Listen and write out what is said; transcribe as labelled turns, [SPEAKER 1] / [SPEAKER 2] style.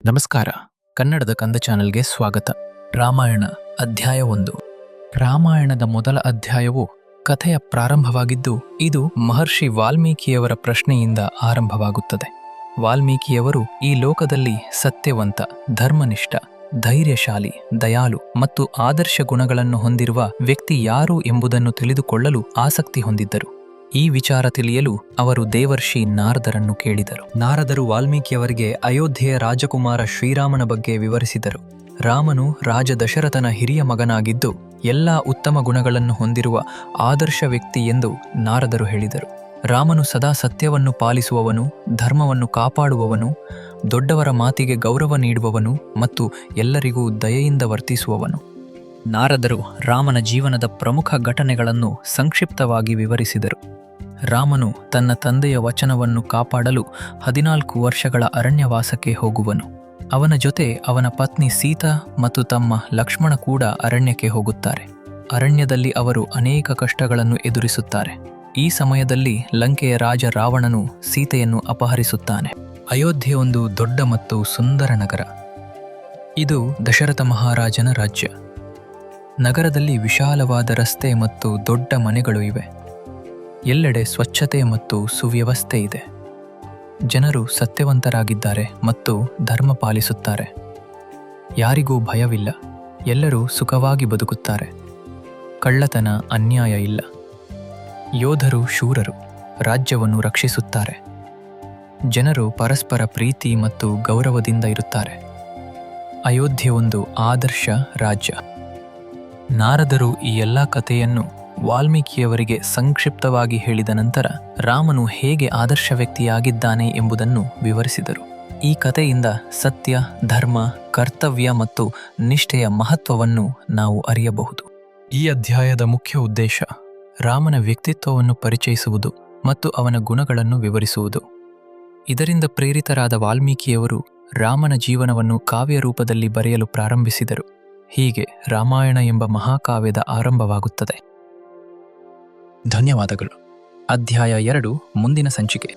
[SPEAKER 1] ನಮಸ್ಕಾರ. ಕನ್ನಡದ ಕಂದ ಚಾನೆಲ್ಗೆ ಸ್ವಾಗತ. ರಾಮಾಯಣ ಅಧ್ಯಾಯ 1. ರಾಮಾಯಣದ ಮೊದಲ ಅಧ್ಯಾಯವು ಕಥೆಯ ಪ್ರಾರಂಭವಾಗಿದ್ದು, ಇದು ಮಹರ್ಷಿ ವಾಲ್ಮೀಕಿಯವರ ಪ್ರಶ್ನೆಯಿಂದ ಆರಂಭವಾಗುತ್ತದೆ. ವಾಲ್ಮೀಕಿಯವರು ಈ ಲೋಕದಲ್ಲಿ ಸತ್ಯವಂತ, ಧರ್ಮನಿಷ್ಠ, ಧೈರ್ಯಶಾಲಿ, ದಯಾಳು ಮತ್ತು ಆದರ್ಶ ಗುಣಗಳನ್ನು ಹೊಂದಿರುವ ವ್ಯಕ್ತಿ ಯಾರು ಎಂಬುದನ್ನು ತಿಳಿದುಕೊಳ್ಳಲು ಆಸಕ್ತಿ ಹೊಂದಿದ್ದರು. ಈ ವಿಚಾರ ತಿಳಿಯಲು ಅವರು ದೇವರ್ಷಿ ನಾರದರನ್ನು ಕೇಳಿದರು. ನಾರದರು ವಾಲ್ಮೀಕಿಯವರಿಗೆ ಅಯೋಧ್ಯೆಯ ರಾಜಕುಮಾರ ಶ್ರೀರಾಮನ ಬಗ್ಗೆ ವಿವರಿಸಿದರು. ರಾಮನು ರಾಜ ದಶರಥನ ಹಿರಿಯ ಮಗನಾಗಿದ್ದು, ಎಲ್ಲ ಉತ್ತಮ ಗುಣಗಳನ್ನು ಹೊಂದಿರುವ ಆದರ್ಶ ವ್ಯಕ್ತಿ ಎಂದು ನಾರದರು ಹೇಳಿದರು. ರಾಮನು ಸದಾ ಸತ್ಯವನ್ನು ಪಾಲಿಸುವವನು, ಧರ್ಮವನ್ನು ಕಾಪಾಡುವವನು, ದೊಡ್ಡವರ ಮಾತಿಗೆ ಗೌರವ ನೀಡುವವನು ಮತ್ತು ಎಲ್ಲರಿಗೂ ದಯೆಯಿಂದ ವರ್ತಿಸುವವನು. ನಾರದರು ರಾಮನ ಜೀವನದ ಪ್ರಮುಖ ಘಟನೆಗಳನ್ನು ಸಂಕ್ಷಿಪ್ತವಾಗಿ ವಿವರಿಸಿದರು. ರಾಮನು ತನ್ನ ತಂದೆಯ ವಚನವನ್ನು ಕಾಪಾಡಲು 14 ವರ್ಷಗಳ ಅರಣ್ಯವಾಸಕ್ಕೆ ಹೋಗುವನು. ಅವನ ಜೊತೆ ಅವನ ಪತ್ನಿ ಸೀತಾ ಮತ್ತು ತಮ್ಮ ಲಕ್ಷ್ಮಣ ಕೂಡ ಅರಣ್ಯಕ್ಕೆ ಹೋಗುತ್ತಾರೆ. ಅರಣ್ಯದಲ್ಲಿ ಅವರು ಅನೇಕ ಕಷ್ಟಗಳನ್ನು ಎದುರಿಸುತ್ತಾರೆ. ಈ ಸಮಯದಲ್ಲಿ ಲಂಕೆಯ ರಾಜ ರಾವಣನು ಸೀತೆಯನ್ನು ಅಪಹರಿಸುತ್ತಾನೆ. ಅಯೋಧ್ಯೆ ಒಂದು ದೊಡ್ಡ ಮತ್ತು ಸುಂದರ ನಗರ. ಇದು ದಶರಥ ಮಹಾರಾಜನ ರಾಜ್ಯ. ನಗರದಲ್ಲಿ ವಿಶಾಲವಾದ ರಸ್ತೆ ಮತ್ತು ದೊಡ್ಡ ಮನೆಗಳು ಇವೆ. ಎಲ್ಲೆಡೆ ಸ್ವಚ್ಛತೆ ಮತ್ತು ಸುವ್ಯವಸ್ಥೆ ಇದೆ. ಜನರು ಸತ್ಯವಂತರಾಗಿದ್ದಾರೆ ಮತ್ತು ಧರ್ಮ ಪಾಲಿಸುತ್ತಾರೆ. ಯಾರಿಗೂ ಭಯವಿಲ್ಲ. ಎಲ್ಲರೂ ಸುಖವಾಗಿ ಬದುಕುತ್ತಾರೆ. ಕಳ್ಳತನ, ಅನ್ಯಾಯ ಇಲ್ಲ. ಯೋಧರು ಶೂರರು ರಾಜ್ಯವನ್ನು ರಕ್ಷಿಸುತ್ತಾರೆ. ಜನರು ಪರಸ್ಪರ ಪ್ರೀತಿ ಮತ್ತು ಗೌರವದಿಂದ ಇರುತ್ತಾರೆ. ಅಯೋಧ್ಯೆ ಒಂದು ಆದರ್ಶ ರಾಜ್ಯ. ನಾರದರು ಈ ಎಲ್ಲ ಕಥೆಯನ್ನು ವಾಲ್ಮೀಕಿಯವರಿಗೆ ಸಂಕ್ಷಿಪ್ತವಾಗಿ ಹೇಳಿದ ನಂತರ ರಾಮನು ಹೇಗೆ ಆದರ್ಶ ವ್ಯಕ್ತಿಯಾಗಿದ್ದಾನೆ ಎಂಬುದನ್ನು ವಿವರಿಸಿದರು. ಈ ಕಥೆಯಿಂದ ಸತ್ಯ, ಧರ್ಮ, ಕರ್ತವ್ಯ ಮತ್ತು ನಿಷ್ಠೆಯ ಮಹತ್ವವನ್ನು ನಾವು ಅರಿಯಬಹುದು. ಈ ಅಧ್ಯಾಯದ ಮುಖ್ಯ ಉದ್ದೇಶ ರಾಮನ ವ್ಯಕ್ತಿತ್ವವನ್ನು ಪರಿಚಯಿಸುವುದು ಮತ್ತು ಅವನ ಗುಣಗಳನ್ನು ವಿವರಿಸುವುದು. ಇದರಿಂದ ಪ್ರೇರಿತರಾದ ವಾಲ್ಮೀಕಿಯವರು ರಾಮನ ಜೀವನವನ್ನು ಕಾವ್ಯ ರೂಪದಲ್ಲಿ ಬರೆಯಲು ಪ್ರಾರಂಭಿಸಿದರು. ಹೀಗೆ ರಾಮಾಯಣ ಎಂಬ ಮಹಾಕಾವ್ಯದ ಆರಂಭವಾಗುತ್ತದೆ. ಧನ್ಯವಾದಗಳು. ಅಧ್ಯಾಯ 2 ಮುಂದಿನ ಸಂಚಿಕೆ.